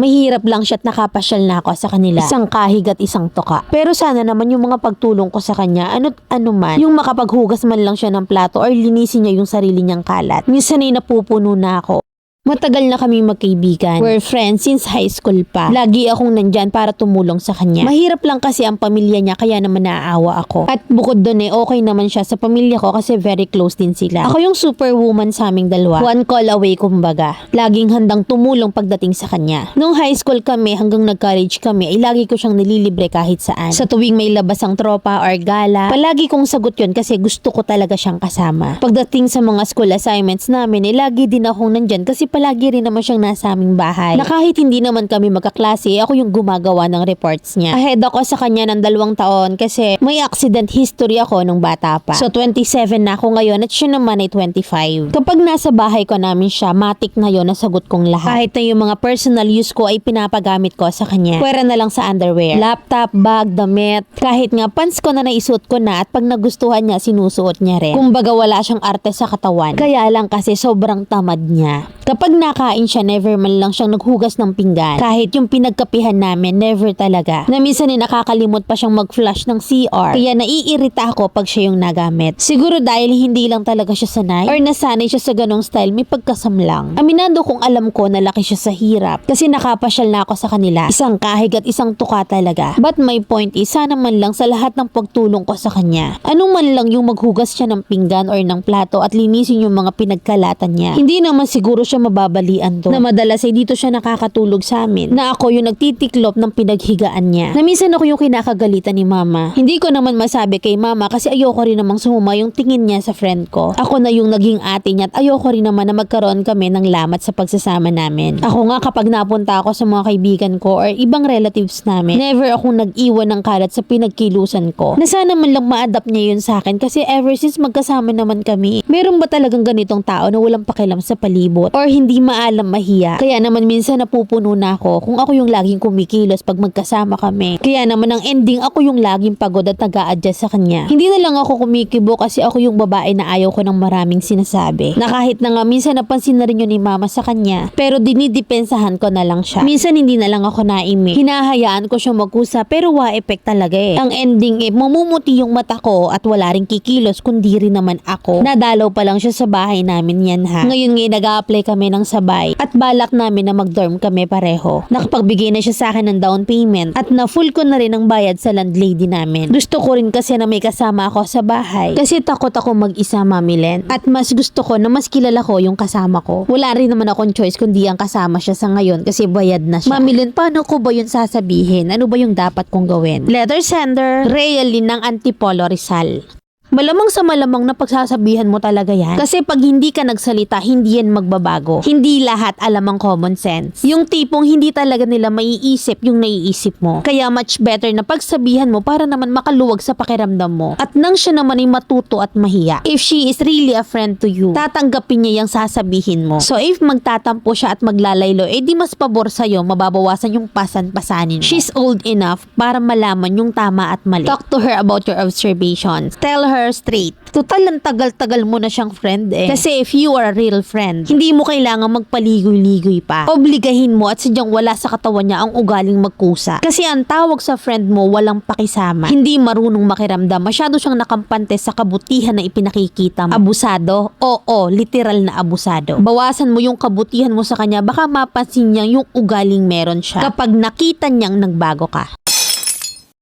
Mahirap lang siya at nakapasyal na ako sa kanila. Isang kahig at isang tuka. Pero sana naman yung mga pagtulong ko sa kanya, ano't ano man, yung makapaghugas man lang siya ng plato or linisin niya yung sarili niyang kalat. Minsan ay napupuno na ako. Matagal na kaming magkaibigan. We're friends since high school pa. Lagi akong nandyan para tumulong sa kanya. Mahirap lang kasi ang pamilya niya kaya naman naaawa ako. At bukod doon okay naman siya sa pamilya ko kasi very close din sila. Ako yung superwoman sa aming dalawa. One call away kumbaga. Laging handang tumulong pagdating sa kanya. Nung high school kami hanggang nag-college kami ay lagi ko siyang nililibre kahit saan. Sa tuwing may labas ang tropa or gala, palagi kong sagot yun kasi gusto ko talaga siyang kasama. Pagdating sa mga school assignments namin ay lagi din akong nandyan kasi palagi rin naman siyang nasa aming bahay. Na kahit hindi naman kami magkaklase, ako yung gumagawa ng reports niya. Ahead ako sa kanya ng 2 taon kasi may accident history ako nung bata pa. So 27 na ako ngayon at siya naman ay 25. Kapag nasa bahay ko namin siya, matik na yon nasagot kong lahat. Kahit na yung mga personal use ko ay pinapagamit ko sa kanya. Pwera na lang sa underwear, laptop, bag, damit. Kahit nga pants ko na naisuot ko na at pag nagustuhan niya, sinusuot niya rin. Kumbaga wala siyang arte sa katawan. Kaya lang kasi sobrang tamad niya. Kapag nakain siya, never man lang siyang naghugas ng pinggan. Kahit yung pinagkapihan namin, never talaga. Na minsan nakakalimot pa siyang mag-flush ng CR. Kaya naiirita ako pag siya yung nagamit. Siguro dahil hindi lang talaga siya sanay or nasanay siya sa ganong style, may pagkasamlang. Aminado kung alam ko na laki siya sa hirap kasi nakapasyal na ako sa kanila. Isang kahig at isang tuka talaga. But my point is, sana man lang sa lahat ng pagtulong ko sa kanya, ano man lang yung maghugas siya ng pinggan or ng plato at linisin yung mga pinagkalatan niya. Hindi naman siguro siya mababalian doon. Na madalas ay dito siya nakakatulog sa amin. Na ako yung nagtitiklop ng pinaghigaan niya. Na minsan ako yung kinakagalitan ni mama. Hindi ko naman masabi kay mama kasi ayoko rin namang sumuma yung tingin niya sa friend ko. Ako na yung naging ate niya at ayoko rin naman na magkaroon kami ng lamat sa pagsasama namin. Ako nga kapag napunta ako sa mga kaibigan ko or ibang relatives namin, never akong nag-iwan ng kalat sa pinagkilusan ko. Na sana man lang ma-adapt niya yun sa akin kasi ever since magkasama naman kami. Meron ba talagang ganitong tao na walang pakialam sa palibot? Or hindi maalam mahiya. Kaya naman minsan napupuno na ako kung ako yung laging kumikilos pag magkasama kami. Kaya naman ang ending ako yung laging pagod at nag-a-adjust sa kanya. Hindi na lang ako kumikibo kasi ako yung babae na ayaw ko ng maraming sinasabi. Na kahit na nga minsan napansin na rin yun ni mama sa kanya, pero dinidepensahan ko na lang siya. Minsan hindi na lang ako naimik. Hinahayaan ko siyang magkusa pero wa-effect talaga eh. Ang ending mamumuti yung mata ko at wala rin kikilos kundi rin naman ako. Nadalaw pa lang siya sa bahay namin yan ha. Ngayon ngayon nag-a-apply kami ng sabay at balak namin na mag-dorm kami pareho. Nakapagbigay na siya sa akin ng down payment at na-full ko na rin ang bayad sa landlady namin. Gusto ko rin kasi na may kasama ako sa bahay kasi takot ako mag-isa, Mami Len. At mas gusto ko na mas kilala ko yung kasama ko. Wala rin naman akong choice kundi ang kasama siya sa ngayon kasi bayad na siya. Mami Len, paano ko ba yun sasabihin? Ano ba yung dapat kong gawin? Letter sender, Realin ng Antipolo Rizal. Malamang sa malamang na pagsasabihan mo talaga yan. Kasi pag hindi ka nagsalita, hindi yan magbabago. Hindi lahat alam ang common sense. Yung tipong hindi talaga nila maiisip yung naiisip mo. Kaya much better na pagsabihan mo para naman makaluwag sa pakiramdam mo. At nang siya naman ay matuto at mahiya. If she is really a friend to you, tatanggapin niya yung sasabihin mo. So if magtatampo siya at maglalaylo, di mas pabor sa'yo, mababawasan yung pasan-pasanin mo. She's old enough para malaman yung tama at mali. Talk to her about your observations. Tell her straight. Total, ang tagal-tagal mo na siyang friend eh. Kasi if you are a real friend, hindi mo kailangan magpaligoy-ligoy pa. Obligahin mo at sadyang wala sa katawan niya ang ugaling magkusa. Kasi ang tawag sa friend mo, walang pakisama. Hindi marunong makiramdam. Masyado siyang nakampante sa kabutihan na ipinakikita mo. Abusado? Oo, literal na abusado. Bawasan mo yung kabutihan mo sa kanya, baka mapansin niya yung ugaling meron siya kapag nakita niyang nagbago ka.